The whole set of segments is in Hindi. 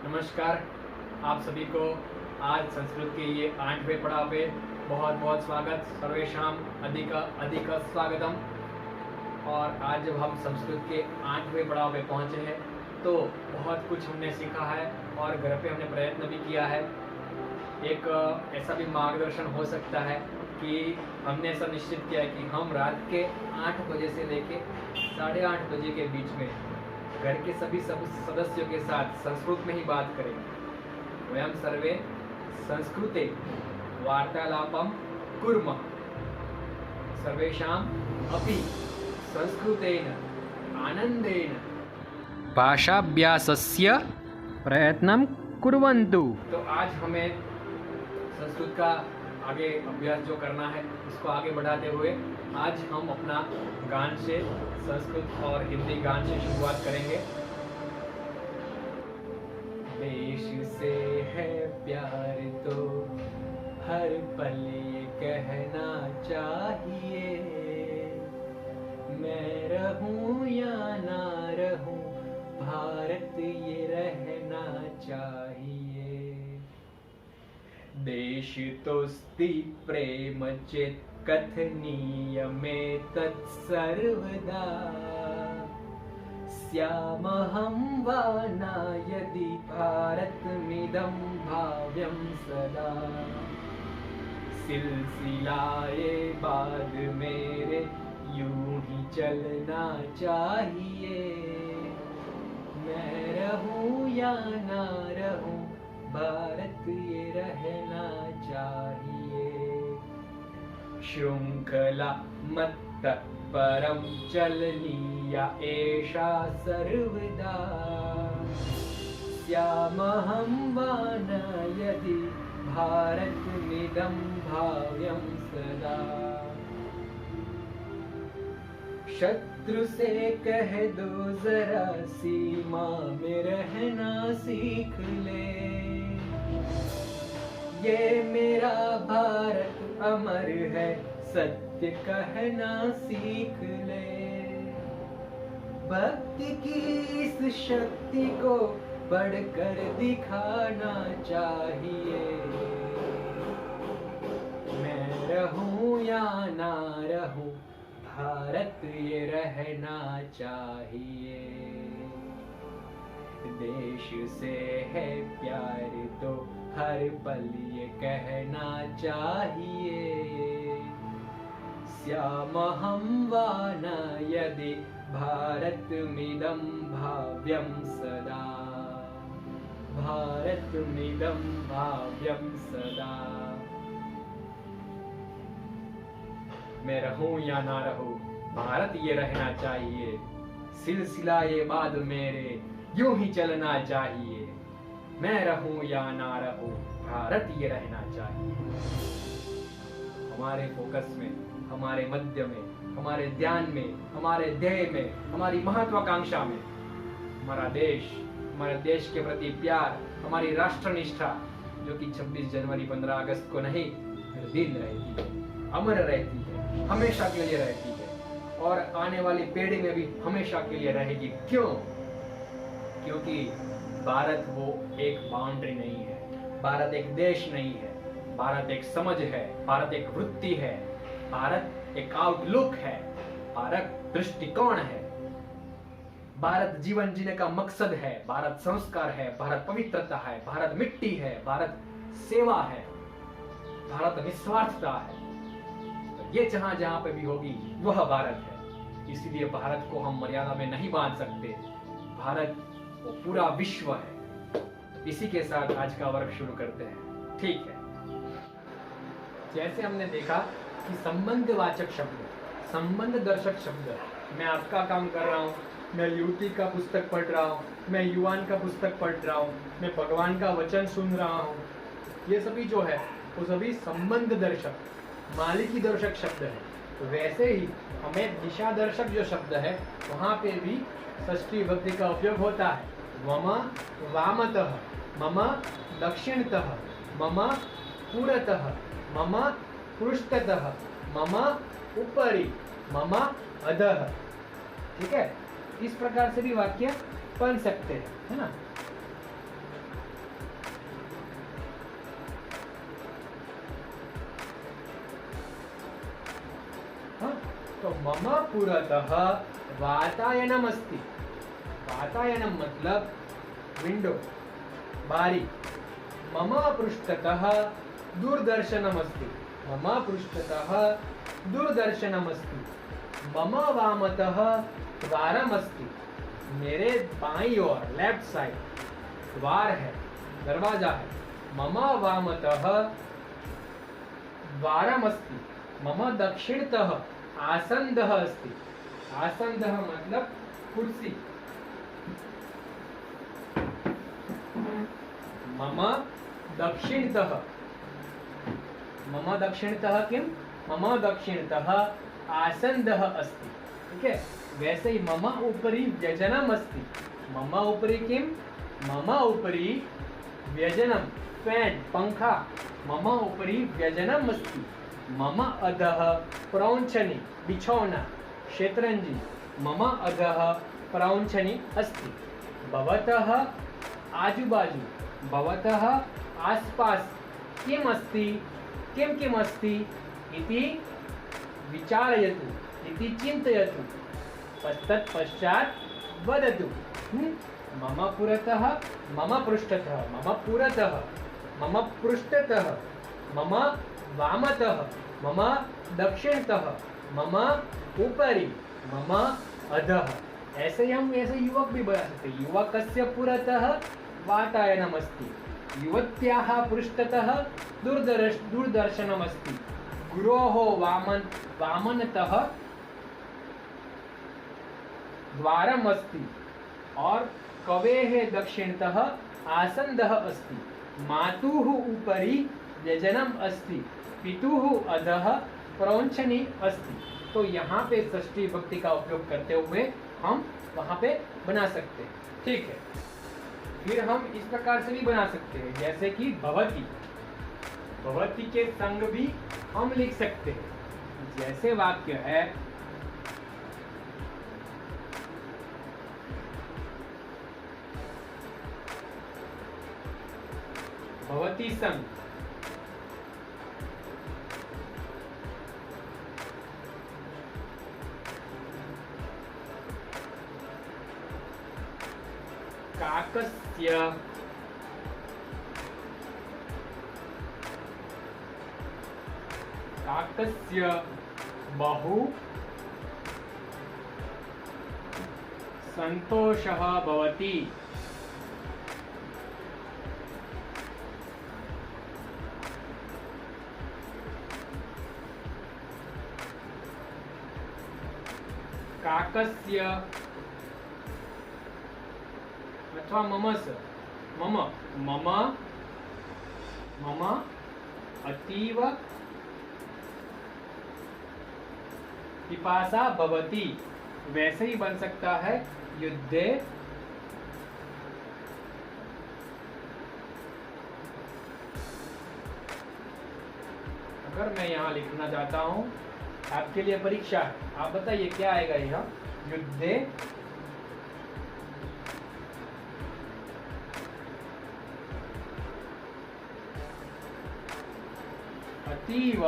नमस्कार आप सभी को आज संस्कृत के ये 8वें पड़ाव पे बहुत बहुत स्वागत। सर्वेशाम अधिक अधिक स्वागतम। और आज जब हम संस्कृत के 8वें पड़ाव पे पहुँचे हैं तो बहुत कुछ हमने सीखा है और घर पे हमने प्रयत्न भी किया है। एक ऐसा भी मार्गदर्शन हो सकता है कि हमने ऐसा निश्चित किया है कि हम रात के 8 बजे से लेके 8:30 बजे के बीच में घर के सभी सदस्यों के साथ संस्कृत में ही बात करेंगे। वयम सर्वे संस्कृते वार्तालापम कुर्मः। सर्वेषाम् अपि संस्कृतेन आनंदेन भाषाभ्यासस्य प्रयत्नं कुर्वन्तु। तो आज हमें संस्कृत का आगे अभ्यास जो करना है उसको आगे बढ़ाते हुए आज हम अपना गान से संस्कृत और हिंदी गान से शुरुआत करेंगे। देश से है प्यार तो हर पल ये कहना चाहिए, मैं रहूं या ना रहूं भारत ये रहना चाहिए। देश तोस्ति प्रेम चेत कथनीय में तत्सर्वदा, स्यामहं वा न यदि भारतमिदं भाव्यं सदा। सिलसिलाए बाद मेरे यूं ही चलना चाहिए, मैं रहूं या ना रहूं भारत ये रहना चाहिए। शृंखला मत्त परम चलनीया एषा सर्वदा, स्यामहं वा न यदि भारतमिदं भाव्यं सदा। शत्रु से कह दो जरा सीमा में रहना सीख ले, ये मेरा भारत अमर है सत्य कहना सीख ले। भक्ति की इस शक्ति को बढ़कर दिखाना चाहिए, मैं रहूं या ना रहूं भारत ये रहना चाहिए। देश से है प्यार तो हर पल ये कहना चाहिए, स्यामहं वा न यदि भारतमिदं भाव्यं सदा, भारतमिदं भाव्यं सदा। मैं रहूं या ना रहूं भारत ये रहना चाहिए, सिलसिला ये बाद मेरे यूं ही चलना चाहिए, मैं रहूं या ना रहूं भारत ये रहना चाहिए। हमारे फोकस में, हमारे मध्य में, हमारे ध्यान में, हमारे ध्येय में, हमारी महत्वाकांक्षा में हमारा देश, हमारे देश के प्रति प्यार, हमारी राष्ट्रनिष्ठा जो कि 26 जनवरी 15 अगस्त को नहीं हर दिन रहती है, अमर रहती है, हमेशा के लिए रहती है और आने वाली पीढ़ी में भी हमेशा के लिए रहेगी। क्यों? क्योंकि भारत वो एक बाउंड्री नहीं है, भारत एक देश नहीं है, भारत एक समझ है, भारत एक वृत्ति है, भारत एक आउटलुक है, भारत दृष्टिकोण है, भारत जीवन जीने का मकसद है, भारत संस्कार है, भारत पवित्रता है, भारत मिट्टी है, भारत सेवा है, भारत निस्वार्थता है। तो ये जहां जहां पे भी होगी वह भारत है। इसीलिए भारत को हम मर्यादा में नहीं बांध सकते, भारत वो पूरा विश्व है। इसी के साथ आज का वर्क शुरू करते हैं। ठीक है, जैसे हमने देखा कि संबंधवाचक शब्द, संबंध दर्शक शब्द, मैं आपका काम कर रहा हूँ, मैं युवती का पुस्तक पढ़ रहा हूँ, मैं युवान का पुस्तक पढ़ रहा हूँ, मैं भगवान का वचन सुन रहा हूँ, ये सभी जो है वो सभी संबंध दर्शक, मालिकी दर्शक शब्द है। तो वैसे ही हमें दिशा दर्शक जो शब्द है वहाँ पे भी षष्ठी विभक्ति का उपयोग होता है। मम वामतः, मम दक्षिणतः, मम पुरतः, मम पृष्ठतः, मम उपरि, मम अधः। ठीक है, इस प्रकार से भी वाक्य बन सकते हैं, है ना। मम पुरतः वातायनम् अस्ति। वातायनं मतलब विंडो, बारी। मम पृष्ठतः दूरदर्शनम् अस्ति। मम पृष्ठतः दूरदर्शनम् अस्ति। मम वामतः द्वारम् अस्ति। मेरे बाईं ओर, लेफ्ट साइड द्वार है, दरवाजा है। मम वामतः द्वारम् अस्ति। मम दक्षिणतः आसन्दः अस्ति। आसन्दः मतलब कुर्सी। मम दक्षिणतः, मम दक्षिणतः किं? मम दक्षिणतः आसन्दः अस्ति। ठीक है, वैसे ही मम उपरि व्यजनम् अस्ति। मम उपरि किं? मम उपरि व्यजनं, फैन, पंखा। मम उपरि व्यजनम् अस्ति। मम अधः प्रौञ्चनी, बिछौना, शेतरंजी। मम अधः प्रौञ्चनी अस्ति। भवतः आजुबाजु, भवतः आसपास किम् अस्ति? किम् अस्ति इति विचारयतु, इति चिन्तयतु, तत्पश्चात् वदतु। मम पुरतः, मम पृष्ठतः, मम पुरतः, मम पृष्ठतः, मम वामतः, मम दक्षिणतः, मम उपरि, मम अधः। ऐसे हम ऐसे युवक भी बना सकते हैं। युवकस्य पुरतः वातायनम् अस्ति। युवत्याः पृष्ठतः दूरदर्शनम् अस्ति। गुरोः वामनतः द्वारम् अस्ति और कवेः दक्षिणतः आसन्दः अस्ति। मातुः उपरि व्यजनम् अस्ति। पितुः अधः प्रौञ्चनी अस्ति। तो यहाँ पे षष्ठी विभक्ति का उपयोग करते हुए हम वहाँ पे बना सकते हैं। ठीक है, फिर हम इस प्रकार से भी बना सकते हैं, जैसे कि भवती। भवती के संग भी हम लिख सकते हैं। जैसे वाक्य है, भवती संग। काकस्य बहु संतोषः भवति। काकस्य अथवा ममस, मम अतीव पिपासा भवति। वैसे ही बन सकता है युद्धे अगर मैं यहाँ लिखना चाहता हूँ, आपके लिए परीक्षा है, आप बताइए क्या आएगा यहाँ? युद्धे अतीव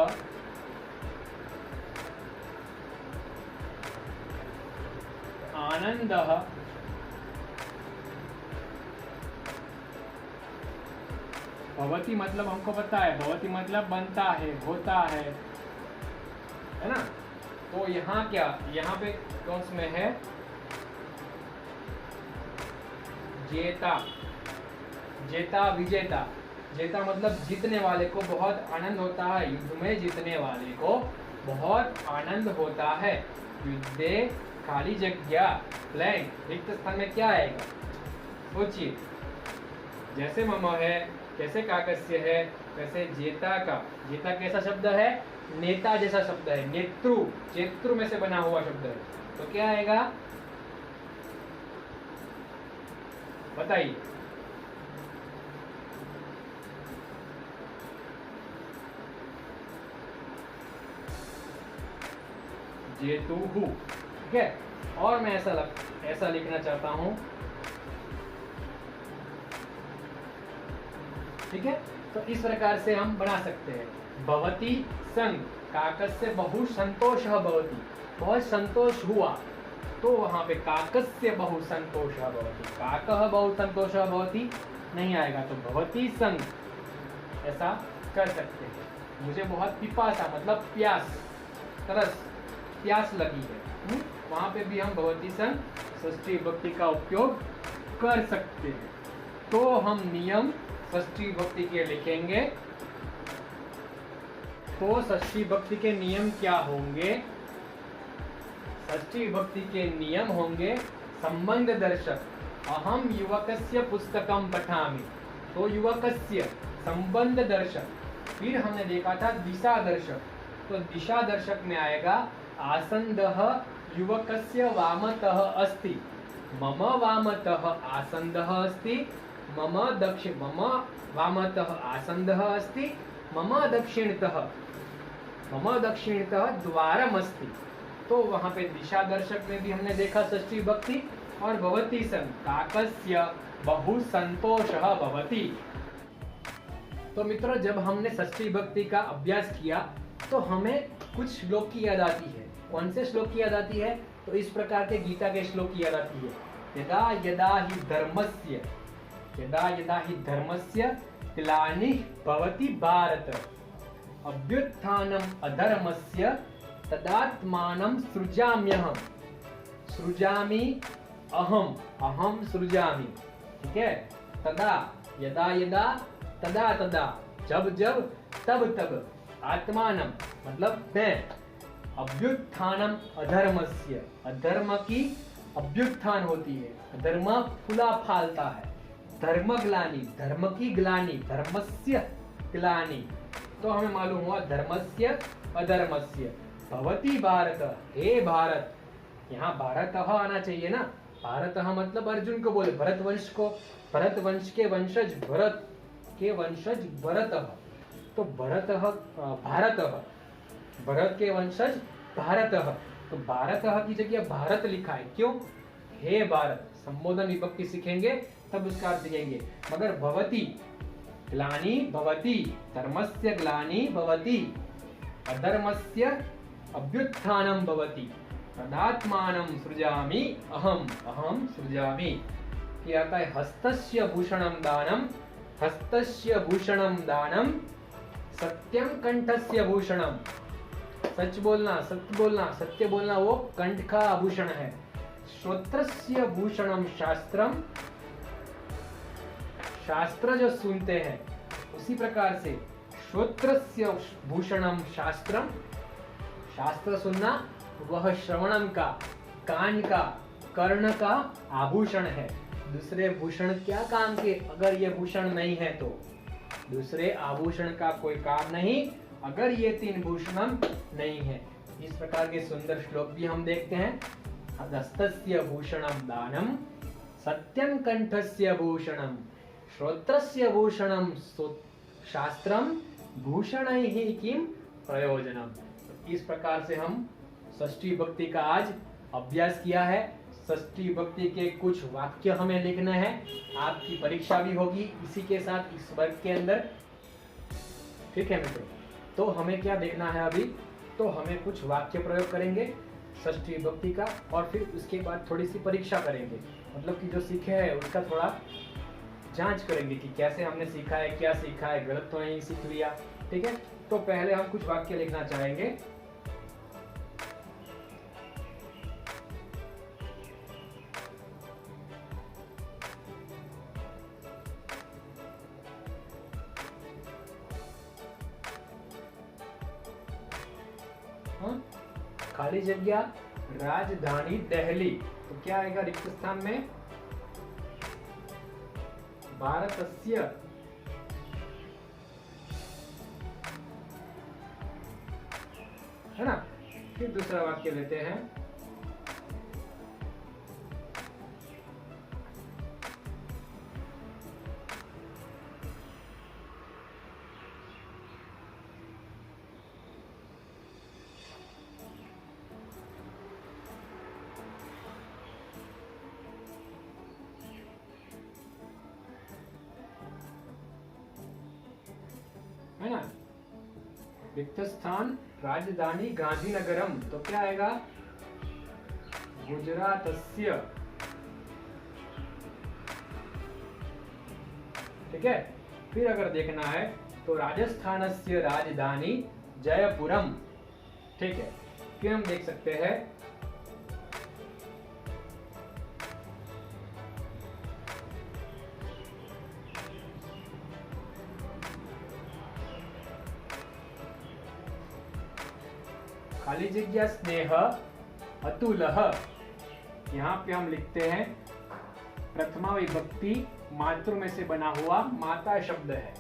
आनंदः भवति मतलब हमको पता है, भवति मतलब बनता है, होता है ना? तो यहाँ क्या, यहाँ पे कौन में है? जेता, जेता विजेता। जेता मतलब जीतने वाले को बहुत आनंद होता है, युद्ध में जीतने वाले को बहुत आनंद होता है। युद्धे खाली जगह, ब्लैंक, रिक्त स्थान में क्या आएगा? सोचिए। जैसे मम है, कैसे काकस्य है, वैसे जेता का, जेता कैसा शब्द है? नेता जैसा शब्द है, नेत्रु, चेत्रु में से बना हुआ शब्द है। तो क्या आएगा बताइए? जेतुहु, ठीक है। और मैं ऐसा लिखना चाहता हूं, ठीक है। तो इस प्रकार से हम बना सकते हैं। भवती संग काकस्य बहु संतोषः भवति, बहुत संतोष हुआ, तो वहां पे काकस्य बहु संतोषः भवति, काकः बहु संतोषः भवति नहीं आएगा, तो भवती संग ऐसा कर सकते हैं। मुझे बहुत पिपासा मतलब प्यास, तरस, प्यास लगी है, वहां पे भी हम भवती संग षष्ठी विभक्ति का उपयोग कर सकते हैं। तो हम नियम षष्ठी विभक्ति के लिखेंगे। तो षष्ठी विभक्ति के नियम क्या होंगे? षष्ठी विभक्ति के नियम होंगे संबंध दर्शक। अहम युवकस्य पुस्तकम पठामि, तो युवकस्य संबंध दर्शक। फिर हमने देखा था दिशा दर्शक, तो दिशा दर्शक में आएगा आसन्दः युवकस्य वामतः अस्ति, मम वामतः आसन्दः अस्ति, मम वामतः आसन्दः अस्ति, मम दक्षिणतः द्वारम अस्ति। तो वहां पे दिशा दर्शक में भी हमने देखा षष्ठी विभक्ति। और भवती संग काकस्य बहु संतोषः भवति। तो मित्रों, जब हमने षष्ठी विभक्ति का अभ्यास किया तो हमें कुछ श्लोक की याद आती है। कौन से श्लोक की याद आती है? तो इस प्रकार के गीता के श्लोक की याद आती है। यदा यदा हि धर्मस्य ग्लानिः भवति भारत, अभ्युत्थानम् अधर्मस्य तदात्मानं सृजाम्यहम्, सृजामि अहम सृजामि। ठीक है। तदा यदा यदा तदा तदा, जब जब तब तब, आत्मानम मतलब मैं, अभ्युत्थानम अधर्मस्य, अधर्म की अभ्युत्थान होती है, अधर्म फूला फालता है, धर्म ग्लानि, धर्म की ग्लानि, धर्मस्य ग्लानि। तो हमें मालूम हुआ धर्मस्य अधर्मस्य। भवती भारत, हे भारत, यहाँ भारत आना चाहिए ना। भारत मतलब अर्जुन को बोले, भरत वंश को, भरत वंश के वंशज भरत के वंशज भरत, तो भारत, भरत के वंशज भारत, तो भारत की जगह भारत लिखा है। क्यों? हे भारत, संबोधन विभक्ति सीखेंगे तब उसका अर्थ सीखेंगे। मगर भवती ग्लानि भवति, धर्मस्य ग्लानि भवति, अधर्मस्य अभ्युत्थानं भवति, तदात्मानं सृजामि अहम सृजामि। क्या आता है? हस्तस्य भूषणं दानं, हस्तस्य भूषणं दानं, सत्यम कंठस्य भूषणम। सच बोलना, सत्य बोलना, सत्य बोलना वो कंठ का आभूषण है। श्रोत्रस्य भूषणम शास्त्रम, शास्त्र जो सुनते हैं उसी प्रकार से श्रोत्रस्य भूषणम शास्त्रम, शास्त्र सुनना वह श्रवणम का, कान का, कर्ण का आभूषण है। दूसरे भूषण क्या काम के अगर ये भूषण नहीं है तो? दूसरे आभूषण का कोई काम नहीं अगर ये तीन भूषण नहीं है। इस प्रकार के सुंदर श्लोक भी हम देखते हैं। हस्तस्य भूषणम दानम, सत्यम कंठस्य भूषणम, श्रोत्रस्य भूषणम शास्त्रम, भूषणैः किम प्रयोजनम। इस प्रकार से हम षष्ठी विभक्ति का आज अभ्यास किया है। षष्ठी विभक्ति के कुछ वाक्य हमें लिखना है, आपकी परीक्षा भी होगी इसी के साथ इस वर्ग के अंदर। ठीक है मित्रों, तो हमें क्या देखना है अभी? तो हमें कुछ वाक्य प्रयोग करेंगे षष्ठी विभक्ति का, और फिर उसके बाद थोड़ी सी परीक्षा करेंगे। मतलब कि जो सीखे है उसका थोड़ा जांच करेंगे कि कैसे हमने सीखा है, क्या सीखा है, गलत तो नहीं सीख लिया। ठीक है, तो पहले हम कुछ वाक्य लिखना चाहेंगे। खाली जगह राजधानी दिल्ली, तो क्या आएगा रिक्त स्थान में? भारतस्य, है ना। फिर दूसरा वाक्य लेते हैं। है ना। रिक्त स्थान राजधानी गांधीनगरम, तो क्या आएगा गुजरातस्य। ठीक है। फिर अगर देखना है तो राजस्थानस्य राजधानी जयपुरम। ठीक है। फिर हम देख सकते हैं खाली जगह स्नेह अतुलह। यहाँ पे हम लिखते हैं प्रथमा विभक्ति मातृ में से बना हुआ माता शब्द है,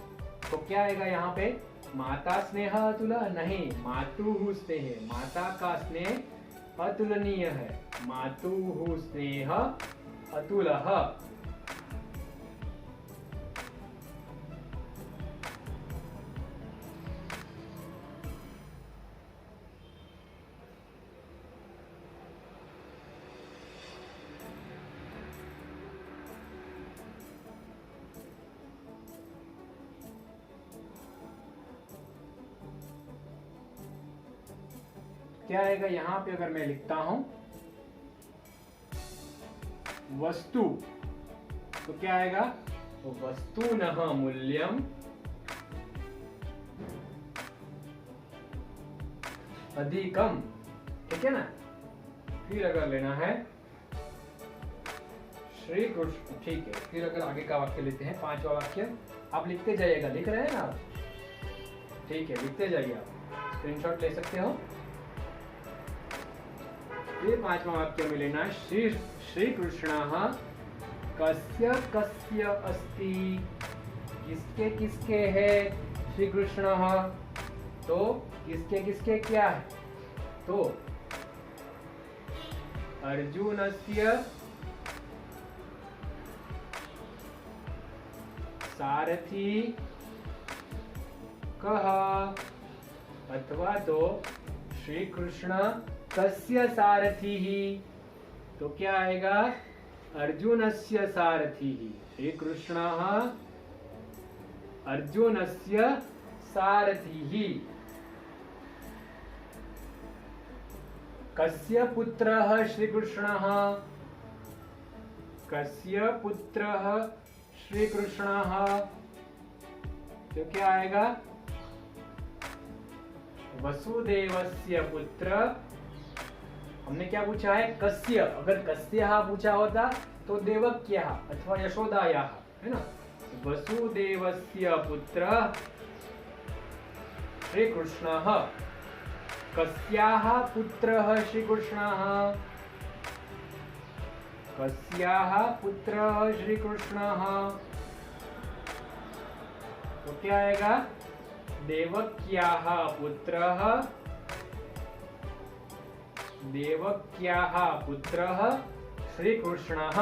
तो क्या आएगा यहाँ पे माता स्नेह अतुलह, नहीं मातुः स्नेह, माता का स्नेह अतुलनीय है, मातुः स्नेह अतुलह। क्या आएगा यहाँ पे अगर मैं लिखता हूं वस्तु, तो क्या आएगा वस्तुनः मूल्यम अधिकम। ठीक है ना। फिर अगर लेना है श्री कृष्ण। ठीक है। फिर अगर आगे का वाक्य लेते हैं, पांचवा वाक्य आप लिखते जाइएगा, लिख रहे हैं ना आप? ठीक है, लिखते जाइए, आप स्क्रीनशॉट ले सकते हो। ये पांचवा वाक्य में लेना है श्री कृष्णः कस्य कस्य अस्ति, किसके किसके है श्री कृष्णः, तो किसके किसके क्या है, तो अर्जुनस्य सारथी कः, अथवा तो श्री कृष्ण कस्य सारथी ही, तो क्या आएगा अर्जुनस्य सारथी ही, श्री कृष्ण अर्जुनस्य सारथी ही। कस्य पुत्रः श्री कृष्णः, कस्य पुत्रः श्री कृष्णः, तो क्या आएगा वसुदेवस्य पुत्र। हमने क्या पूछा है कस्य, अगर कस्यः पूछा होता तो देवक्यः अथवा यशोदायाः, है ना। वसुदेवस्य पुत्र श्री कृष्णः, कस्याः पुत्रः श्री कृष्णः, कस्याः पुत्रः श्री कृष्णः, तो क्या आएगा देवक्याः पुत्रः, देवक्याः पुत्रः श्री कृष्णः।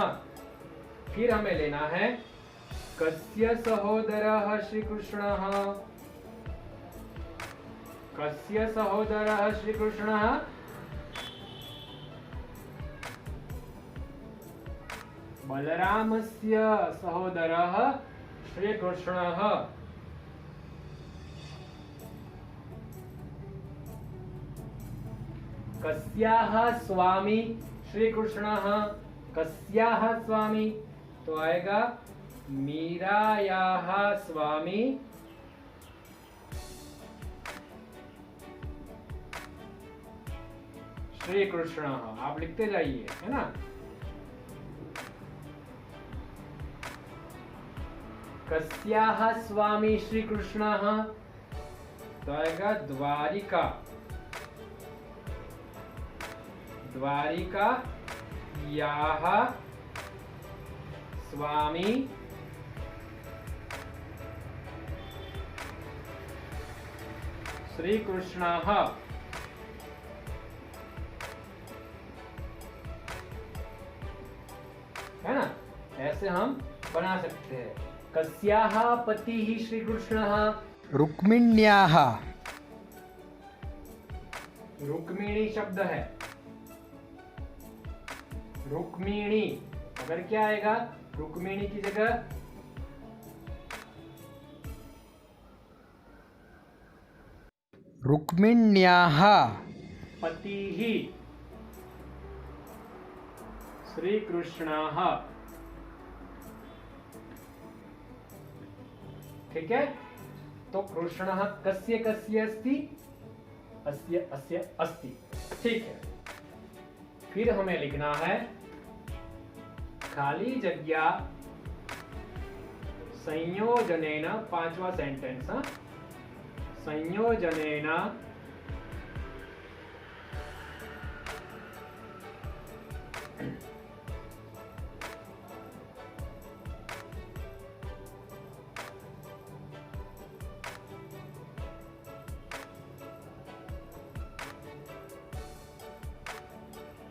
फिर हमें लेना है कस्य सहोदरः श्री कृष्णः, कस्य सहोदरः श्री कृष्णः, बलरामस्य सहोदरः श्री कृष्णः। कस्याः स्वामी श्री कृष्णः, कस्याः स्वामी, तो आएगा मीरायाः स्वामी श्री कृष्णः। आप लिखते जाइए, है ना। कस्याः स्वामी श्री कृष्णः, तो आएगा द्वारिका, द्वारिका याः स्वामी श्री कृष्णः, है ना। ऐसे हम बना सकते हैं। कस्याः पतिः श्री कृष्णः, रुक्मिण्याः, रुक्मिणी शब्द है, रुक्मिणी, अगर क्या आएगा रुक्मिणी की जगह रुक्मिण्याः पतिः श्रीकृष्णः। ठीक है, तो कृष्णः कस्य कस्य अस्ति? अस्य अस्य अस्ति। ठीक है, फिर हमें लिखना है खाली जगह संयोजनेन, पांचवा सेंटेंस, संयोजनेन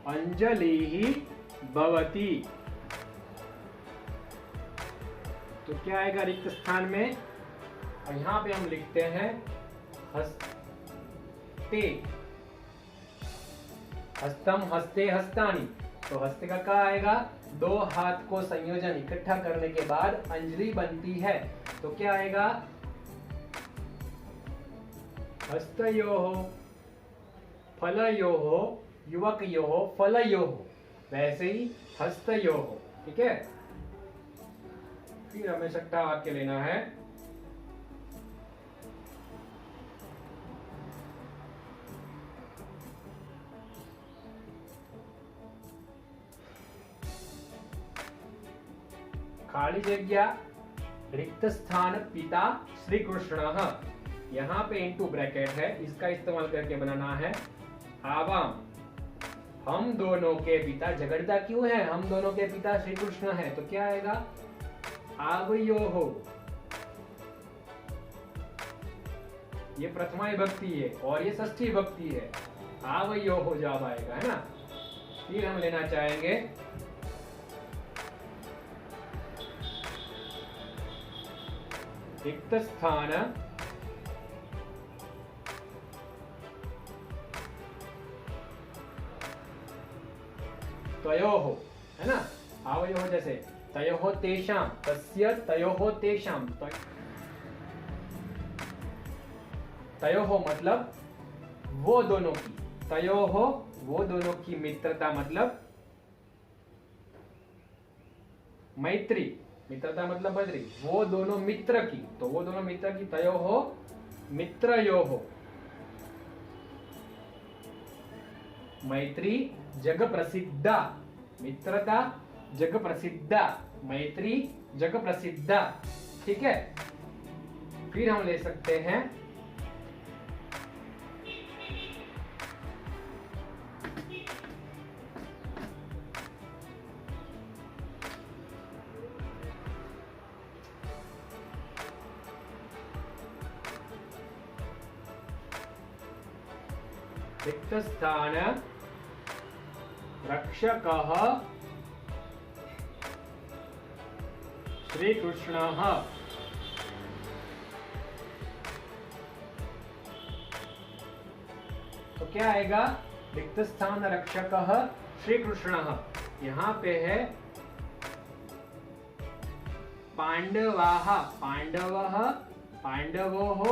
अंजलिः भवति। तो क्या आएगा रिक्त स्थान में? और यहां पे हम लिखते हैं हस्ते, हस्तम हस्ते हस्तानी। तो हस्ते का क्या आएगा? दो हाथ को संयोजन इकट्ठा करने के बाद अंजलि बनती है। तो क्या आएगा? हस्तयोः फलयोः युवकयोः फलयोः, वैसे ही हस्तयोः। ठीक है, फिर हमें छठा वाक्य लेना है खाली जगह रिक्त स्थान पिता श्री कृष्णः। यहाँ पे इनटू ब्रैकेट है, इसका इस्तेमाल करके बनाना है आवाम। हम दोनों के पिता, झगड़ता क्यों है? हम दोनों के पिता श्री कृष्ण है। तो क्या आएगा? आवयोः। ये प्रथमा विभक्ति है और ये षष्ठी विभक्ति है। आवयोः जवाब आएगा, है ना। फिर हम लेना चाहेंगे रिक्त स्थान तयोः, है ना। आवयोः जैसे तयोः तेषां, तस्य तयोः तेषां। तयोः मतलब वो दोनों की, तयोः वो दोनों की मित्रता मतलब मैत्री, मित्रता मतलब मैत्री। वो दोनों मित्र की, तो वो दोनों मित्र की तयोः मित्रयोः। मैत्री जग प्रसिद्धा, मित्रता जग प्रसिद्धा, मैत्री जग प्रसिद्धा। ठीक है, फिर हम ले सकते हैं रिक्त स्थान रक्षकः श्रीकृष्णः। तो क्या आएगा? रिक्त स्थान रक्षकः श्रीकृष्णः। यहाँ पे है पांडवाः, पांडवः, पांडवोः,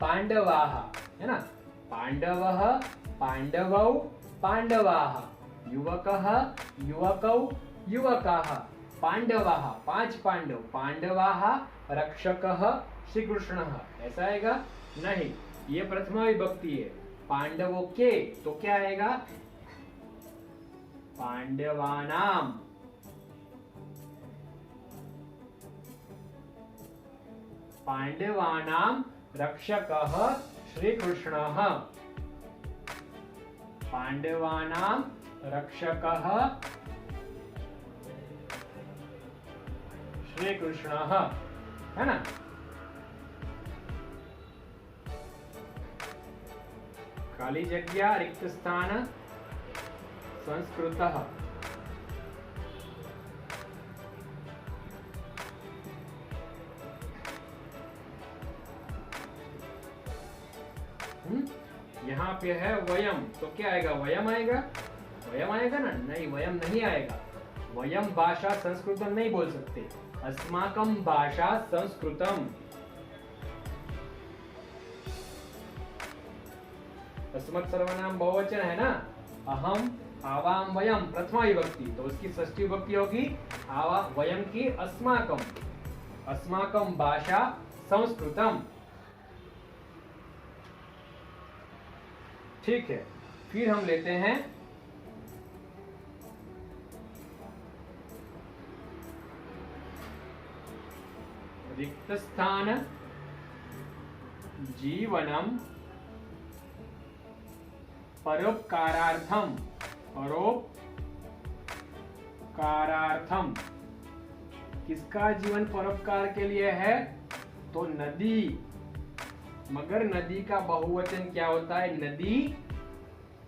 पांडवाः, है ना। पांडवः, पांडवौ, पांडवाः, युवकः, युवकौ, युवकाः, पांडवाः, पांच पांडव, पांडवाः, रक्षकः श्रीकृष्णः। ऐसा आएगा? नहीं, ये प्रथमा विभक्ति है। पांडवों के, तो क्या आएगा? पांडवानाम। पांडवानाम रक्षकः श्रीकृष्णः। पांडवानां रक्षकः श्रीकृष्णः, है ना। खाली जगह रिक्त स्थान संस्कृतः। यहाँ पे है वयम, तो क्या आएगा? वयम आएगा? वयम आएगा ना? नहीं, वयम नहीं आएगा। वयम भाषा संस्कृतम नहीं बोल सकते, अस्माकं भाषा संस्कृतम। तस्मत् सर्वनाम बहुवचन है ना, अहम, आवाम, वयम प्रथमा विभक्ति, तो उसकी षष्ठी विभक्ति होगी आवा वयम की अस्माकम, अस्माकम भाषा संस्कृतम। ठीक है, फिर हम लेते हैं रिक्त स्थान जीवनम परोपकारार्थम, परोपकारार्थम, किसका जीवन परोपकार के लिए है? तो नदी, मगर नदी का बहुवचन क्या होता है? नदी,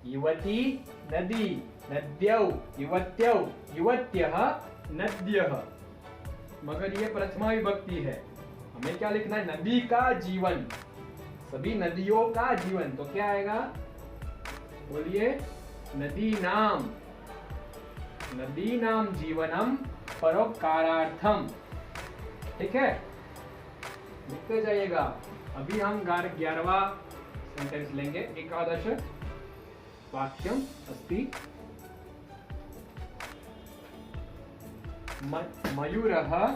युवती, नदी, नद्यौ, युवत्यौ, युवत्यः, नद्यः, मगर ये प्रथमा विभक्ति है। हमें क्या लिखना है? नदी का जीवन, सभी नदियों का जीवन, तो क्या आएगा? बोलिए, नदी नाम, नदी नाम जीवनम परोपकारार्थम। ठीक है, लिखते जाइएगा। अभी हम 11वां सेंटेंस लेंगे। एकादश वाक्यम अस्ति मयूरः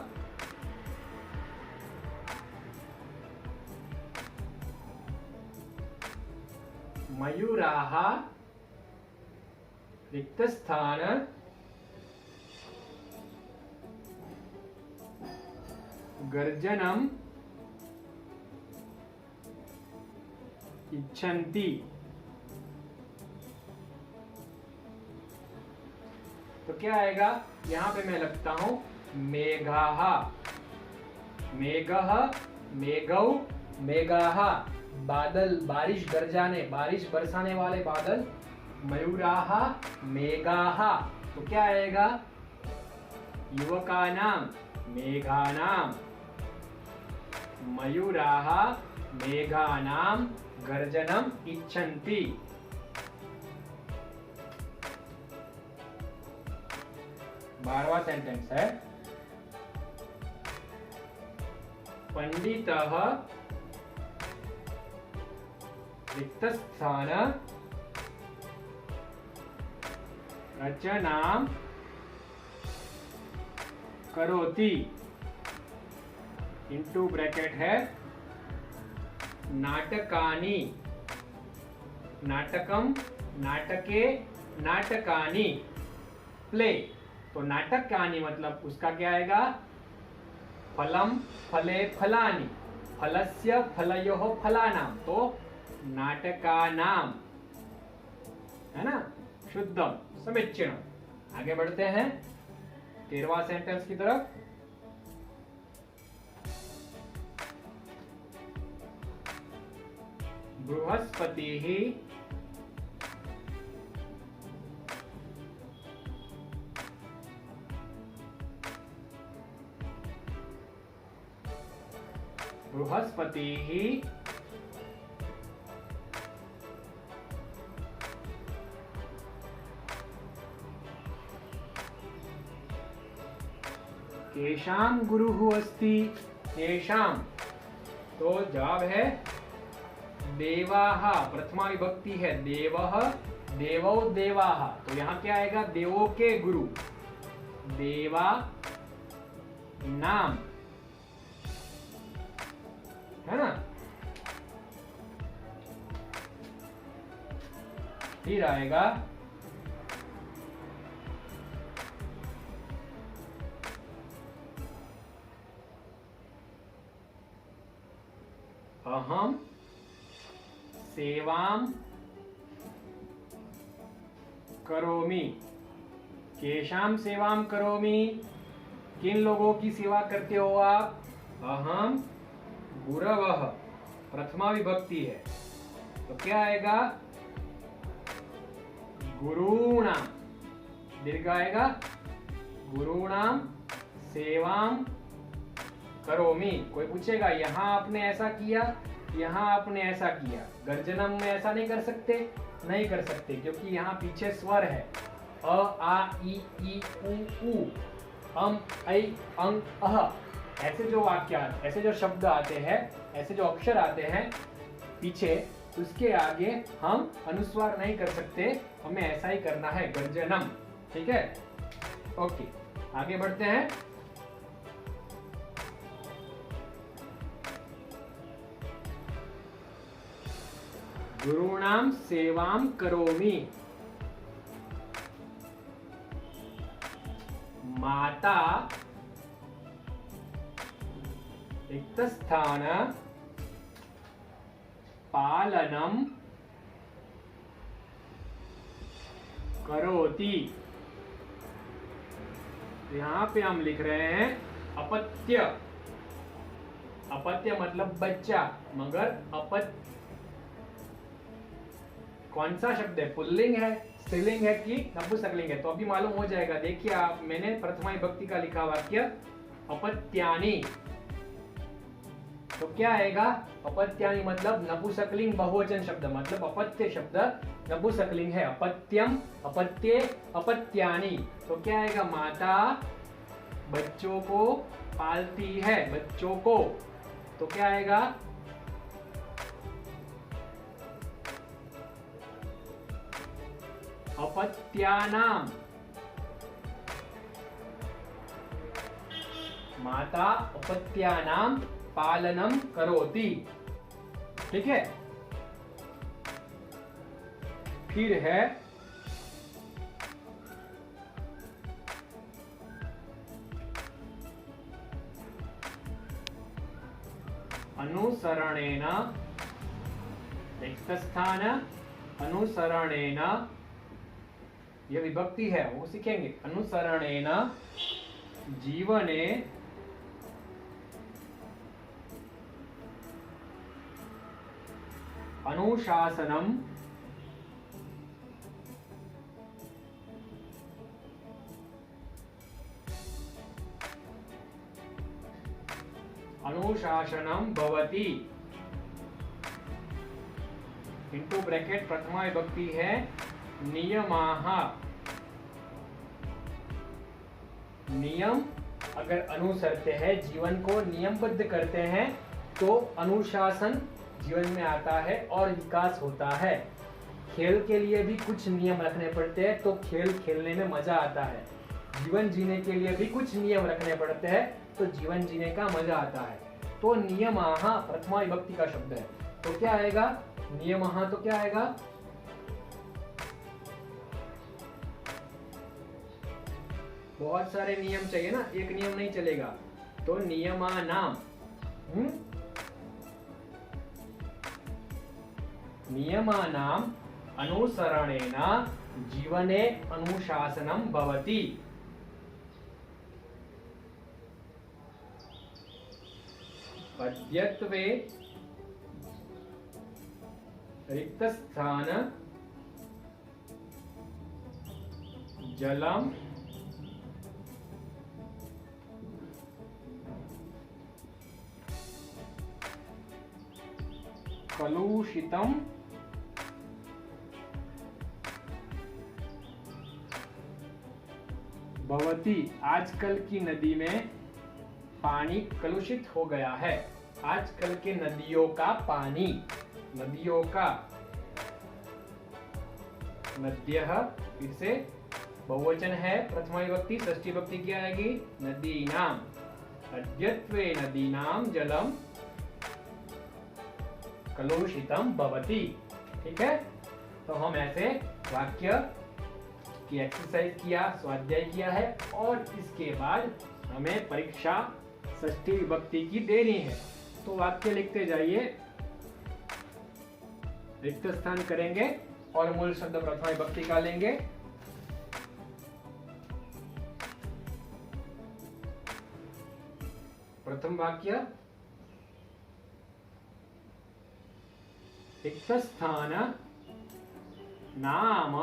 मयूराः रिक्तस्थान गर्जनम इच्छन्ति। तो क्या आएगा? यहां पे मैं लगता हूं मेघाः, मेघः, मेघौ, मेघाः, बादल, बारिश गरजाने, बारिश बरसाने वाले बादल। मयूराः, मेघाः, तो क्या आएगा? युवकानाम, मेघानाम, मयूराः मेघानाम गर्जनम इच्छन्ति। 12वां सेंटेंस है पंडितः रिक्तस्थान रचनां करोति, इंटू ब्रैकेट है नाटकानि, नाटकम, नाटके, नाटकानि, प्ले। तो नाटकानि मतलब उसका क्या आएगा? फलम, फले, फलानि, फलस्य, फलयोः, फलानाम, तो नाटकानाम, है ना? शुद्धम, समीचीनम। आगे बढ़ते हैं 13वां सेंटेंस की तरफ। बृहस्पतिः बृहस्पतिः केषां गुरुः अस्ति? केषां, तो जवाब है देवाः, प्रथमा विभक्ति है देवः, देवौ, देवाः, तो यहां क्या आएगा? देवों के गुरु, देवा नाम, है ना? फिर आएगा अहम सेवां करोमि। केषां सेवां करोमि? किन लोगों की सेवा करते हो आप? अहम गुरवः, प्रथमा विभक्ति है, तो क्या आएगा? गुरूणाम, दीर्घ आएगा, गुरूणाम सेवां करोमि। कोई पूछेगा यहाँ आपने ऐसा किया, यहाँ आपने ऐसा किया, गर्जनम में ऐसा नहीं कर सकते? नहीं कर सकते, क्योंकि यहाँ पीछे स्वर है अ, आ, ई, उ, अम, ऐ, अंग, अह। ऐसे जो वाक्य, ऐसे जो शब्द आते हैं, ऐसे जो अक्षर आते हैं पीछे, उसके आगे हम अनुस्वार नहीं कर सकते, हमें ऐसा ही करना है, गर्जनम। ठीक है, ओके, आगे बढ़ते हैं। गुरूणाम सेवाम करोमि। माता रिक्तस्थान पालनम करोति। यहां पे हम लिख रहे हैं अपत्य। अपत्य मतलब बच्चा, मगर कौन सा शब्द है? पुल्लिंग है, स्त्रीलिंग है कि नपुंसकलिंग है? तो अभी मालूम हो जाएगा। देखिए आप, मैंने प्रथमा विभक्ति का लिखा वाक्य अपत्यानि, तो क्या आएगा? अपत्यानि मतलब नपुंसकलिंग बहुवचन शब्द, मतलब अपत्य शब्द नपुंसकलिंग है। अपत्यम, अपत्ये, अपत्यानि, तो क्या आएगा? माता बच्चों को पालती है, बच्चों को, तो क्या आएगा? अपत्यानाम। माता अपत्यानाम पालनम करोति। ठीक है, फिर है अनुसरणेन, रिक्तस्थान अनुसरणेन, यह विभक्ति है, वो सीखेंगे। अनुसरणेन जीवने अनुशासनम अनुशासनम भवति। इंटू ब्रैकेट प्रथमा विभक्ति है नियमाः। नियम अगर अनुसरते हैं, जीवन को नियमबद्ध करते हैं, तो अनुशासन जीवन में आता है और विकास होता है। खेल के लिए भी कुछ नियम रखने पड़ते हैं, तो खेल खेलने में मजा आता है। जीवन जीने के लिए भी कुछ नियम रखने पड़ते हैं, तो जीवन जीने का मजा आता है। तो नियमाः प्रथमा विभक्ति का शब्द है, तो क्या आएगा? नियमाः, तो क्या आएगा? बहुत सारे नियम चाहिए ना, एक नियम नहीं चलेगा, तो नियमानाम। नियमानाम अनुसरणेन जीवने अनुशासनम भवति। पद्यत्वे रिक्तस्थान जलम कलुषितम भवति। आजकल की नदी में पानी कलुषित हो गया है। आजकल के नदियों का पानी, नदियों का, नद्यः फिर से बहुवचन है, प्रथमा विभक्ति, षष्ठी विभक्ति क्या आएगी? नदीनाम। अद्यत्वे नदीनाम जलम कलुषितम भवति। ठीक है, तो हम ऐसे वाक्य की एक्सरसाइज किया, स्वाध्याय किया है, और इसके बाद हमें परीक्षा षष्ठी विभक्ति की देनी है। तो वाक्य लिखते जाइए, रिक्त स्थान करेंगे और मूल शब्द प्रथमा विभक्ति का लेंगे। प्रथम वाक्य, रिक्त स्थान नाम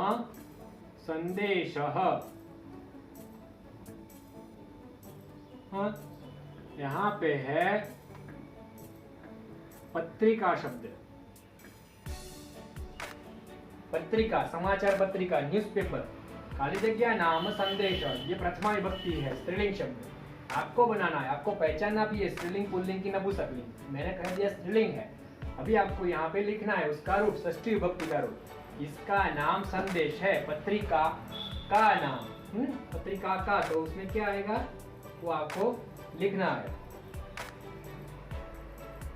संदेशः। यहां पे है पत्रिका शब्द। पत्रिका, समाचार पत्रिका, न्यूज़पेपर, खाली जगह नाम संदेश, ये प्रथमा विभक्ति है, स्त्रीलिंग शब्द। आपको बनाना है, आपको पहचानना भी है स्त्रीलिंग, पुल्लिंग की नपुंसकलिंग। मैंने कह दिया स्त्रीलिंग है, अभी आपको यहाँ पे लिखना है उसका रूप, षष्ठी विभक्ति का रूप। इसका नाम संदेश है, पत्रिका का नाम, पत्रिका का, तो उसमें क्या आएगा वो आपको लिखना है।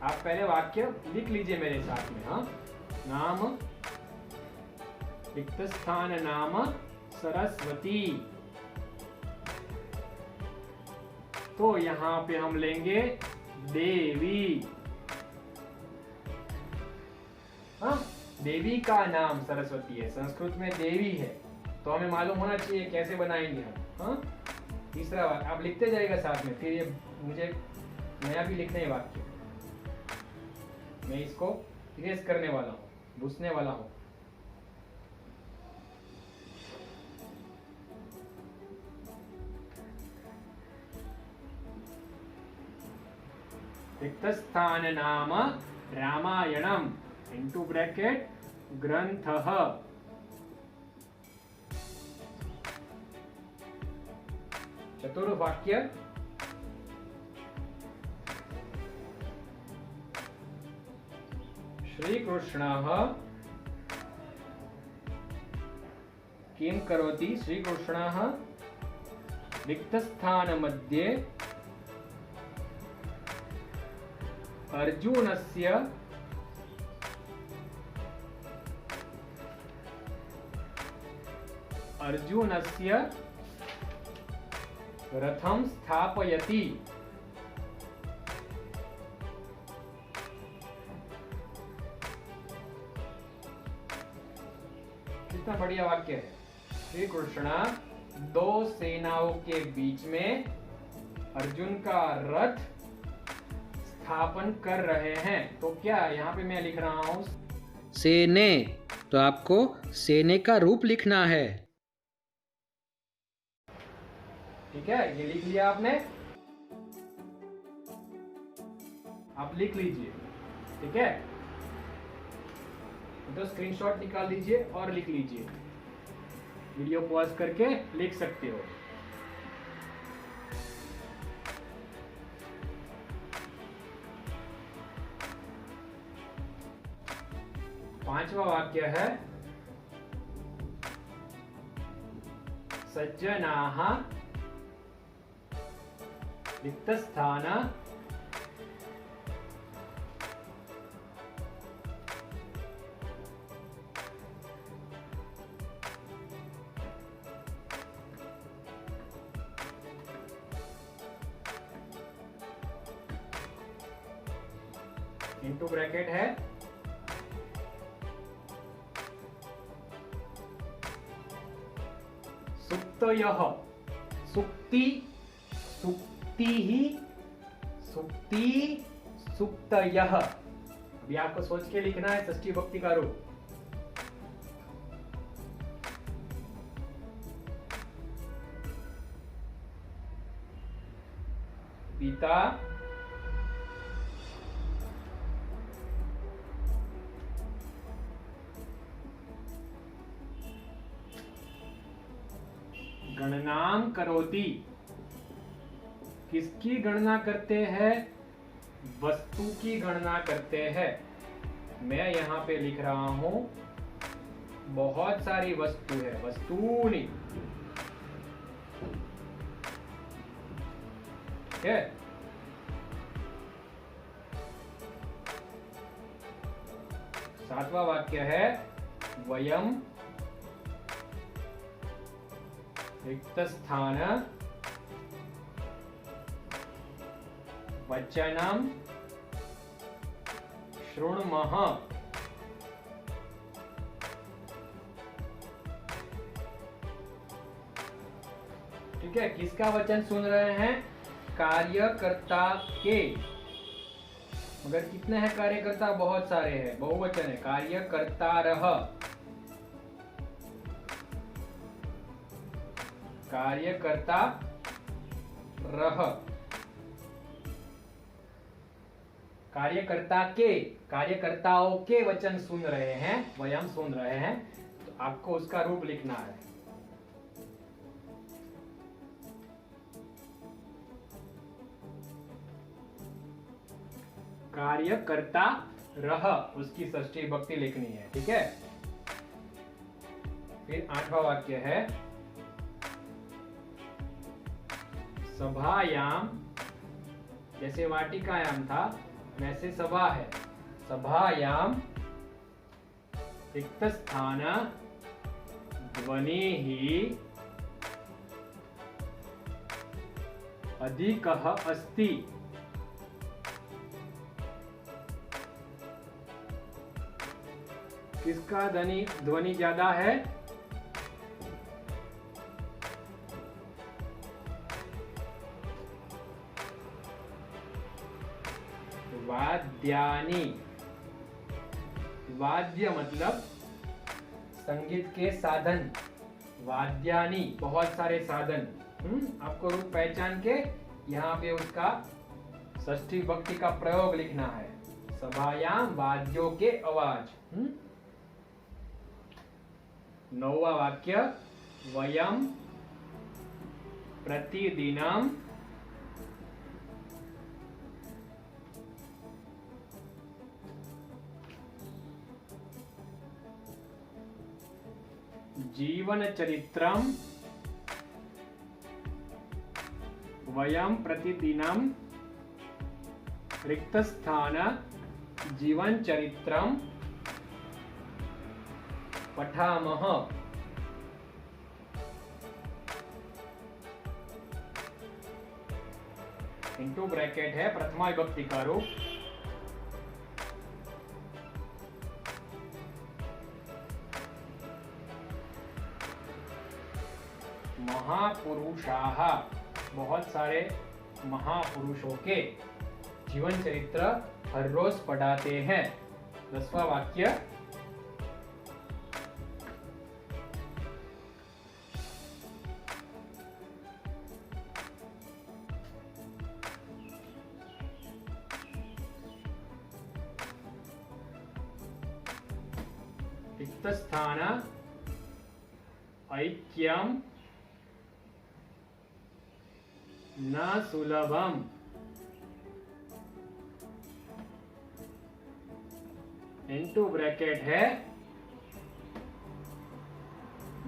आप पहले वाक्य लिख लीजिए मेरे साथ में। हाँ, नाम रिक्त स्थान नाम सरस्वती। तो यहाँ पे हम लेंगे देवी। हाँ, देवी का नाम सरस्वती है, संस्कृत में देवी है, तो हमें मालूम होना चाहिए कैसे बनाएंगे हम। हाँ, तीसरा वाक्य आप लिखते जाइएगा साथ में, फिर ये मुझे नया भी लिखना है वाक्य। मैं इसको इरेज करने वाला हूँ, भूसने वाला हूँ। रिक्त स्थान नाम रामायणम इनटू ब्रैकेट ग्रंथः। चतुर्वाक्य श्रीकृष्णः किं करोति? श्रीकृष्णः रिक्तस्थानमध्ये अर्जुनस्य रथं स्थापयति। कितना बढ़िया वाक्य है। श्री कृष्ण दो सेनाओं के बीच में अर्जुन का रथ स्थापन कर रहे हैं। तो क्या यहाँ पे मैं लिख रहा हूं सेने, तो आपको सेने का रूप लिखना है। ठीक है, ये लिख लिया आपने, आप लिख लीजिए। ठीक है, तो स्क्रीनशॉट निकाल लीजिए और लिख लीजिए। वीडियो पॉज करके लिख सकते हो। पांचवा वाक्य है सज्जनाः रिक्तस्थान इनटू ब्रैकेट है सुक्तयः, सुक्ति, सुक्तिः, सुक्ति, सुक्तयः। अभी आपको सोच के लिखना है षष्ठी विभक्ति का रूप। पिता, गणनां करोति। किसकी गणना करते हैं? वस्तु की गणना करते हैं। मैं यहाँ पे लिख रहा हूं बहुत सारी वस्तु है, वस्तूनि। ठीक है, सातवां वाक्य है वयम रिक्तस्थान वचनम शृण्मः। ठीक है, किसका वचन सुन रहे हैं? कार्यकर्ता के। मगर कितने हैं कार्यकर्ता? बहुत सारे हैं, बहुवचन है। कार्यकर्तारः, कार्यकर्ता रह, कार्यकर्ता के, कार्यकर्ताओं के वचन सुन रहे हैं, वयम सुन रहे हैं, तो आपको उसका रूप लिखना है। कार्यकर्ता रह उसकी षष्ठी विभक्ति लिखनी है। ठीक है, फिर 8वां वाक्य है सभायाम, जैसे वाटिकायाम था वैसे सभा है। सभायाम रिक्त स्थान ध्वनि ही अधिकः अस्ति। किसका ध्वनि ज्यादा है? वाद्यानि। वाद्य मतलब संगीत के साधन, वाद्यानि बहुत सारे साधन। आपको रूप पहचान के यहाँ पे उसका षष्ठी विभक्ति का प्रयोग लिखना है। सभायाम वाद्यों के आवाज। 9वां वाक्य वयम प्रतिदिनम जीवन चरित्रम, वयम प्रतिदिनम रिक्त स्थान जीवन चरित्रम पठामः। इंटू ब्रैकेट है प्रथमा विभक्ति का रूप। महापुरुषाः, बहुत सारे महापुरुषों के जीवन चरित्र हर रोज पढ़ाते हैं। 10वां वाक्य रिक्त स्थान ऐक्यम न सुलभम। इंटू ब्रैकेट है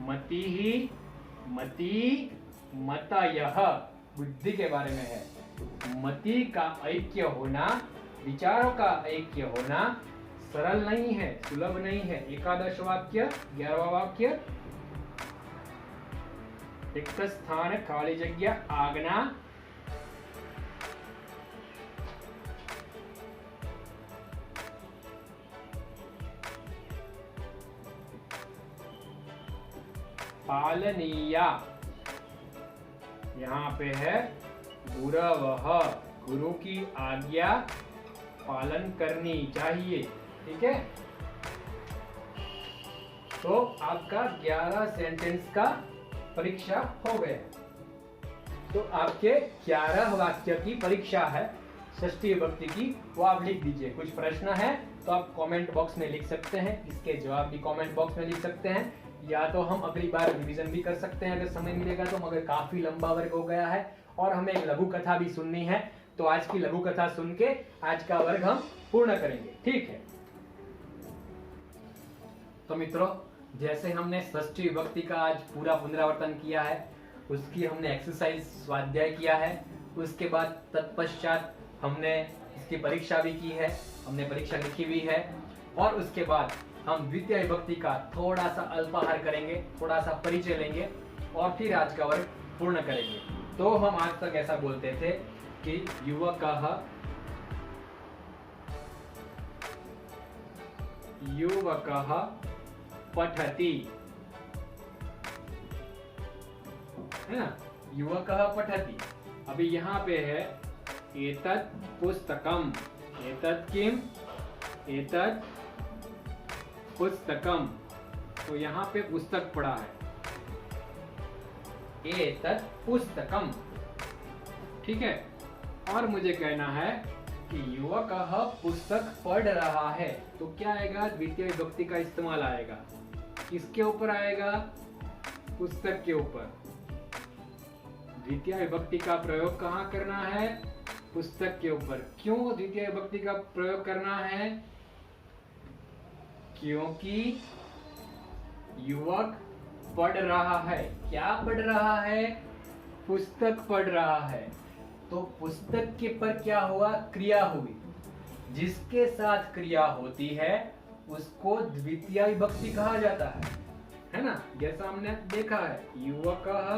मति ही मति मतयः, बुद्धि के बारे में है। मति का ऐक्य होना, विचारों का ऐक्य होना सरल नहीं है, सुलभ नहीं है। 11 वाक्य 11वां वाक्य रिक्त स्थान खाली जगह आज्ञा पालनीया। यहाँ पे है गुरवः, गुरु की आज्ञा पालन करनी चाहिए। ठीक है, तो आपका 11 सेंटेंस का परीक्षा हो गया। तो आपके 11 वाक्य की परीक्षा है षष्ठी विभक्ति की, वो आप लिख दीजिए। कुछ प्रश्न है तो आप कमेंट बॉक्स में लिख सकते हैं, इसके जवाब भी कमेंट बॉक्स में लिख सकते हैं, या तो हम अगली बार रिवीजन भी कर सकते हैं अगर समय मिलेगा तो। मगर काफी लंबा वर्ग हो गया है और हमें एक लघु कथा भी सुननी है, तो आज की लघु कथा सुन के आज का वर्ग हम पूर्ण करेंगे। ठीक है, तो मित्रों जैसे हमने षष्ठी विभक्ति का आज पूरा पुनरावर्तन किया है, उसकी हमने एक्सरसाइज स्वाध्याय किया है, उसके बाद तत्पश्चात हमने इसकी परीक्षा भी की है, हमने परीक्षा लिखी भी है, और उसके बाद हम द्वितीय विभक्ति का थोड़ा सा अल्पाहार करेंगे, थोड़ा सा परिचय लेंगे और फिर आज का वर्ग पूर्ण करेंगे। तो हम आज तक ऐसा बोलते थे कि युवकः पठति, है ना, युवकः पठति। अभी यहाँ पे है एतत् पुस्तकम, एतत् किम, एतत् पुस्तकम, तो यहाँ पे पुस्तक पढ़ा है, एतत् पुस्तकम। ठीक है, और मुझे कहना है कि युवकः पुस्तक पढ़ रहा है, तो क्या आएगा, द्वितीय विभक्ति का इस्तेमाल आएगा। किसके ऊपर आएगा, पुस्तक के ऊपर। द्वितीय विभक्ति का प्रयोग कहाँ करना है, पुस्तक के ऊपर। क्यों द्वितीय विभक्ति का प्रयोग करना है, क्योंकि युवक पढ़ रहा है। क्या पढ़ रहा है? पुस्तक पढ़ रहा है। तो पुस्तक के पर क्या हुआ? क्रिया हुई। जिसके साथ क्रिया होती है उसको द्वितीय विभक्ति कहा जाता है ना? जैसा हमने देखा है, युवकः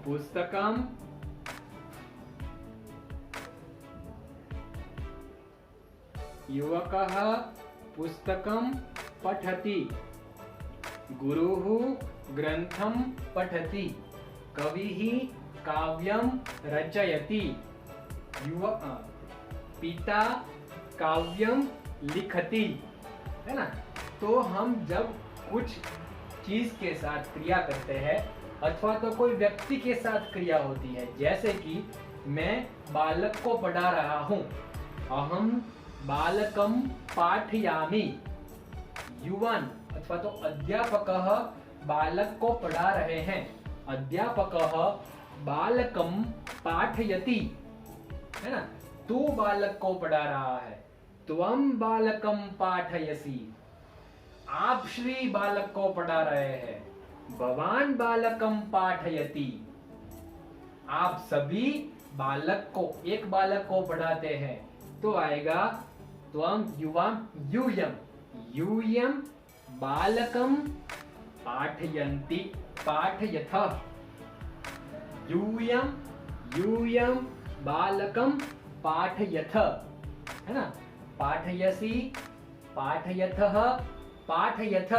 पुस्तकम युवकः पुस्तकं पठति, गुरुः ग्रंथं पठति, कविः काव्यं रचयति, पिता काव्यं लिखति, है ना? तो हम जब कुछ चीज के साथ क्रिया करते हैं अथवा तो कोई व्यक्ति के साथ क्रिया होती है, जैसे कि मैं बालक को पढ़ा रहा हूं, अहम बालकम पाठयामि, युवान अथवा तो अध्यापकः बालक को पढ़ा रहे हैं, अध्यापकः बालकम पाठयति, है ना? तू बालक को पढ़ा रहा है, त्वं बालकम पाठयसि, आप श्री बालक को पढ़ा रहे हैं, भवान बालकम पाठयति, आप सभी बालक को, एक बालक को पढ़ाते हैं। तो आएगा त्वं युवाम यूयम, यूयम बालकम पाठयन्ति पाठयथ, यूयम यूयम बालकम पाठयथ, है ना? पाठयसि पाठयथः पाठयथ,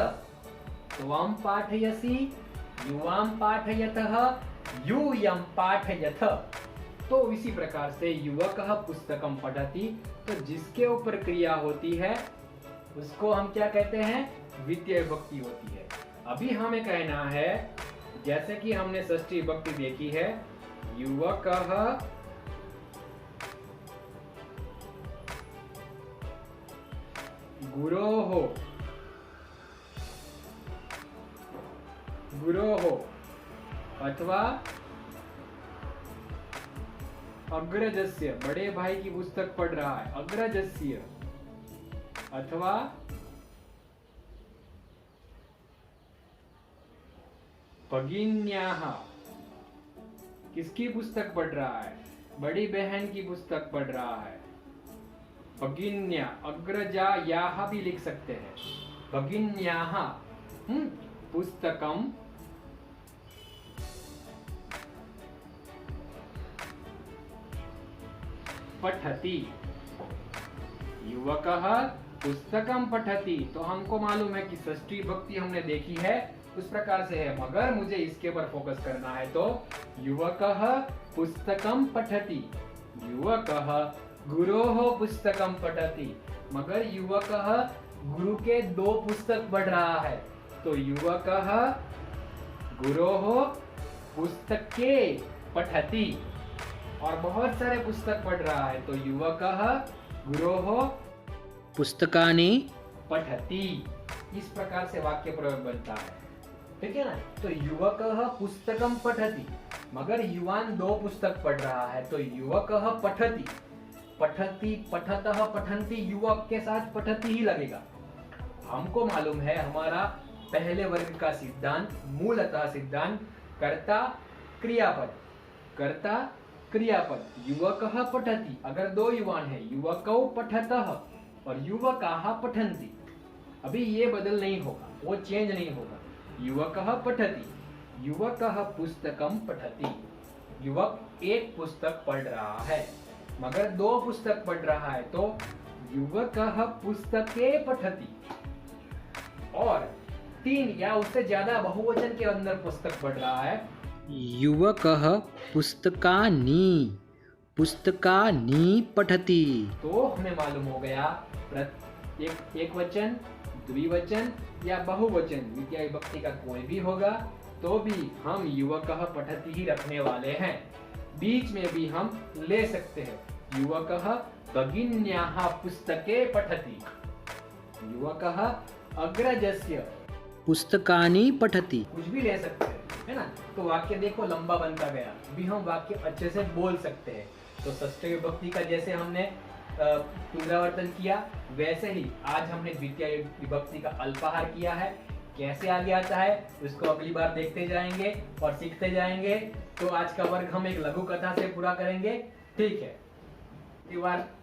त्वं पाठयसि युवां पाठयतः यूयं पाठयथ। तो इसी प्रकार से युवकः पुस्तकं पठति, तो जिसके ऊपर क्रिया होती है उसको हम क्या कहते हैं? द्वितीय विभक्ति होती है। अभी हमें कहना है, जैसे कि हमने षष्ठी विभक्ति देखी है, युवकः गुरोः गुरोः अथवा अग्रजस्य, बड़े भाई की पुस्तक पढ़ रहा है, अग्रजस्य, अथवा भगिन्याः, किसकी पुस्तक पढ़ रहा है? बड़ी बहन की पुस्तक पढ़ रहा है, भगिन्या, अग्रजायाः भी लिख सकते हैं, भगिन्याः पुस्तकम पठति, युवकः पुस्तकम पठति। तो हमको मालूम है कि षष्ठी विभक्ति हमने देखी है उस प्रकार से है, मगर मुझे इसके ऊपर फोकस करना है। तो युवकः पुस्तकम पठति, युवकः गुरोः पुस्तकम पठति, मगर युवकः गुरु के 2 पुस्तक पढ़ रहा है, तो युवकः गुरोः पुस्तके पठति, और बहुत सारे पुस्तक पढ़ रहा है, तो युवकः गुरोः पुस्तकानि पठति। इस प्रकार से वाक्य प्रयोग बनता है, ठीक है ना? तो युवकः पुस्तकम पठति, मगर युवान 2 पुस्तक पढ़ रहा है, तो युवकः पठति, पठति पठतः पठन्ति, युवक के साथ पठति ही लगेगा। हमको मालूम है हमारा पहले वर्ग का सिद्धांत, मूलतः सिद्धांत कर्ता क्रियापद, कर्ता क्रियापद, युवकः पठति, अगर 2 युवान है, युवकौ पठतः और युवकाः पठन्ति। अभी ये बदल नहीं होगा, वो चेंज नहीं होगा। युवकः पठति, युवकः पुस्तकम पठति, युवक एक पुस्तक पढ़ रहा है, मगर 2 पुस्तक पढ़ रहा है, तो युवकः पुस्तके पठति, और 3 या उससे ज्यादा बहुवचन के अंदर पुस्तक पढ़ रहा है, युवकः पुस्तकानि पुस्तकानि पठति। तो हमें मालूम हो गया एक वचन, द्विवचन या बहुवचन, द्वितीय विभक्ति का कोई भी होगा तो भी हम युवकः पठति ही रखने वाले हैं। बीच में भी हम ले सकते हैं, युवकः भगिन्याः पुस्तके पठति, युवकः अग्रजस्य पुस्तकानि पठति, कुछ भी ले सकते हैं, है ना? तो वाक्य देखो लंबा बनता गया, अभी हम वाक्य अच्छे से बोल सकते हैं। तो षष्ठी विभक्ति का जैसे हमने पुनरावर्तन किया, वैसे ही आज हमने द्वितीय विभक्ति का अल्पाहार किया है। कैसे आगे आता है उसको अगली बार देखते जाएंगे और सीखते जाएंगे। तो आज का वर्ग हम एक लघु कथा से पूरा करेंगे, ठीक है।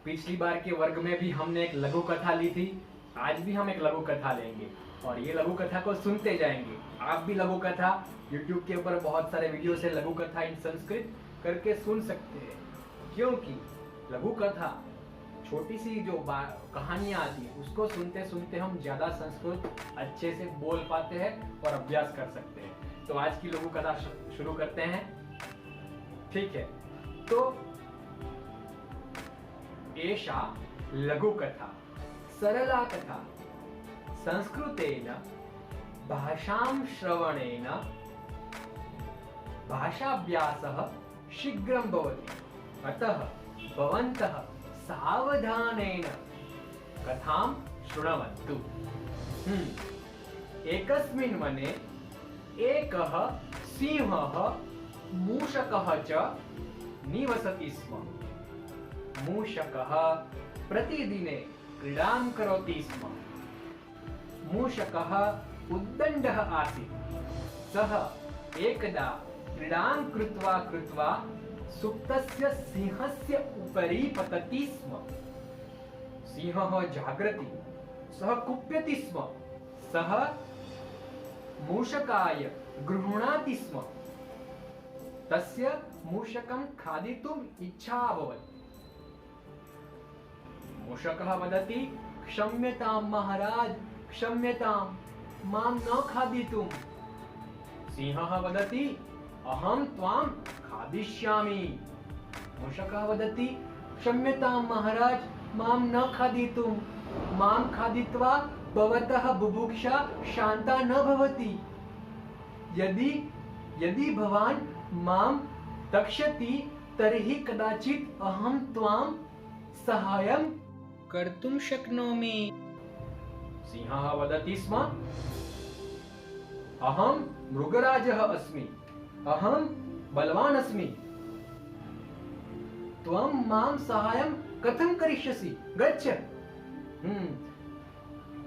पिछली बार के वर्ग में भी हमने एक लघु कथा ली थी, आज भी हम एक लघु कथा लेंगे और ये लघु कथा को सुनते जाएंगे। आप भी लघु कथा YouTube के ऊपर बहुत सारे वीडियो से लघु कथा इन संस्कृत करके सुन सकते हैं, क्योंकि लघु कथा छोटी सी जो कहानियां आती है उसको सुनते सुनते हम ज्यादा संस्कृत अच्छे से बोल पाते हैं और अभ्यास कर सकते हैं। तो आज की लघु कथा शुरू करते हैं, ठीक है। तो एषा लघु कथा सरला कथा संस्कृतेन भाषां श्रवणेन भाषाभ्यासः शीघ्रं भवति, अतः भवन्तः सावधानेन कथां शृण्वन्तु। एकस्मिन् वने एकः सिंहः मूषकः च निवसति स्म। मूषकः प्रतिदिने क्रीडां करोति स्म। मूषकः उद्दण्डः आसीत्। सः एकदा क्रीडां कृत्वा कृत्वा सुप्तस्य सिंहस्य उपरि पतति स्म। सिंहः जागर्ति, सः कुप्यति स्म। सः मूषकाय गृह्णाति स्म। तस्य मूषकं खादितुम् इच्छा अभवत्। मूषकः वदति, क्षम्यतां महाराज, क्षम्यतां, मां न खादितुम्। सिंहः वदति, अहं त्वां खादिष्यामि। मूषकः वदति, क्षम्यतां महाराज, मां न खादितुं, मां खादित्वा भवतः बुभुक्षा शान्ता न भवति। यदि भवान् मां तक्षति तर्हि कदाचित् अहं त्वां सहायं कर्तुं शक्नोमि। सिंहः वदति स्म, अहं मृगराजः अस्मि, अहं बलवान् अस्मि, त्वं मां साहाय्यं कथं करिष्यसि, गच्छ।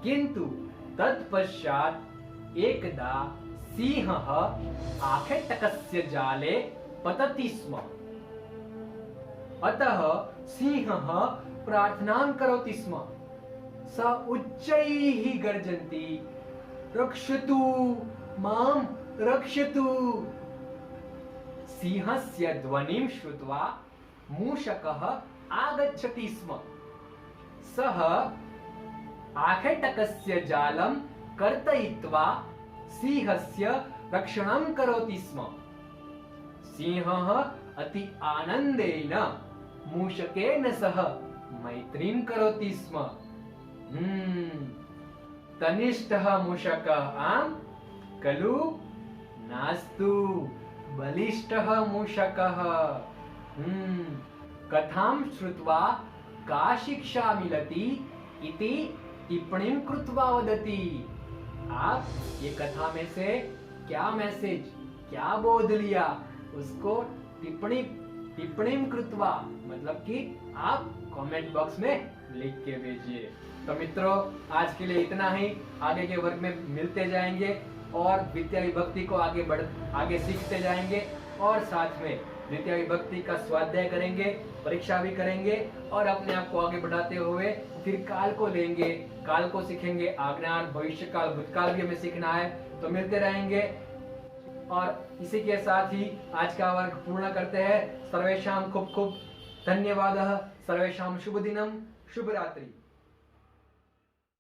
किन्तु तत्पश्चात् एकदा सिंहः आखेटकस्य जाले पतति स्म। अतः सिंहः प्रार्थनां करोति स्म। सः उच्चैः गर्जन्ति, रक्षतु मां, रक्षतु। सिंहस्य ध्वनिं श्रुत्वा मूषकः आगच्छति स्म। सः आखेटकस्य जालं कर्तयित्वा सिंहस्य रक्षणं करोति स्म। सिंहः अति आनन्देन मूषकेन सह मैत्रीं करोति स्म। तनिष्ठः मूषकः आम् खलु? नास्तु, बलिष्ठः मूषकः। कथां श्रुत्वा का शिक्षा मिलति इति टिप्पणीं कृत्वा वदति। आप ये कथा में से क्या मैसेज, क्या बोध लिया, उसको टिप्पणीं कृत्वा मतलब कि आप कमेंट बॉक्स में लिख के भेजिए। तो मित्रों, आज के लिए इतना ही। आगे के वर्ग में मिलते जाएंगे और द्वितीय विभक्ति को आगे सीखते जाएंगे और साथ में द्वितीय विभक्ति का स्वाध्याय करेंगे, परीक्षा भी करेंगे और अपने आप को आगे बढ़ाते हुए फिर काल को लेंगे, काल को सीखेंगे, आज्ञान, भविष्य काल, भूतकाल भी हमें सीखना है। तो मिलते रहेंगे और इसी के साथ ही आज का वर्ग पूर्ण करते हैं। सर्वेषां खूब खूब धन्यवादः। सर्वेषां शुभ दिनम, शुभ रात्रि।